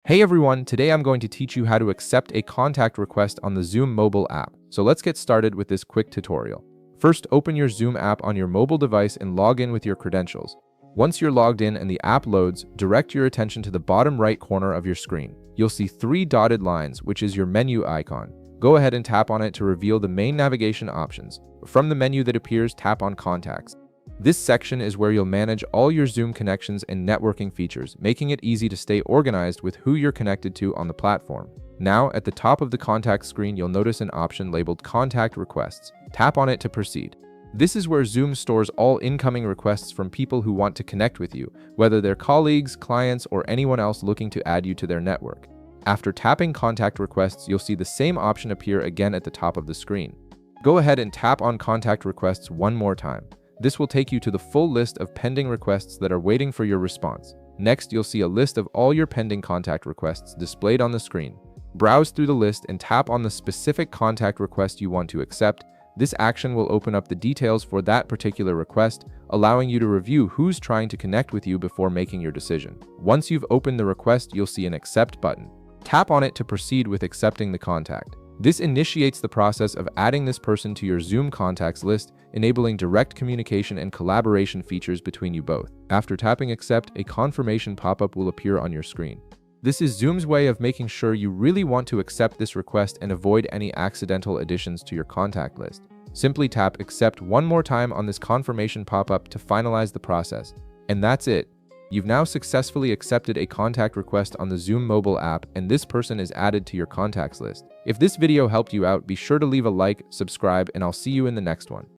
Hey everyone, today I'm going to teach you how to accept a contact request on the Zoom mobile app. So let's get started with this quick tutorial. First, open your Zoom app on your mobile device and log in with your credentials. Once you're logged in and the app loads, direct your attention to the bottom right corner of your screen. You'll see 3 dotted lines, which is your menu icon. Go ahead and tap on it to reveal the main navigation options. From the menu that appears, tap on Contacts. This section is where you'll manage all your Zoom connections and networking features, making it easy to stay organized with who you're connected to on the platform. Now, at the top of the contact screen, you'll notice an option labeled Contact Requests. Tap on it to proceed. This is where Zoom stores all incoming requests from people who want to connect with you, whether they're colleagues, clients, or anyone else looking to add you to their network. After tapping Contact Requests, you'll see the same option appear again at the top of the screen. Go ahead and tap on Contact Requests one more time. This will take you to the full list of pending requests that are waiting for your response. Next, you'll see a list of all your pending contact requests displayed on the screen. Browse through the list and tap on the specific contact request you want to accept. This action will open up the details for that particular request, allowing you to review who's trying to connect with you before making your decision. Once you've opened the request, you'll see an Accept button. Tap on it to proceed with accepting the contact. This initiates the process of adding this person to your Zoom contacts list, enabling direct communication and collaboration features between you both. After tapping Accept, a confirmation pop-up will appear on your screen. This is Zoom's way of making sure you really want to accept this request and avoid any accidental additions to your contact list. Simply tap Accept one more time on this confirmation pop-up to finalize the process. And that's it. You've now successfully accepted a contact request on the Zoom mobile app, and this person is added to your contacts list. If this video helped you out, be sure to leave a like, subscribe, and I'll see you in the next one.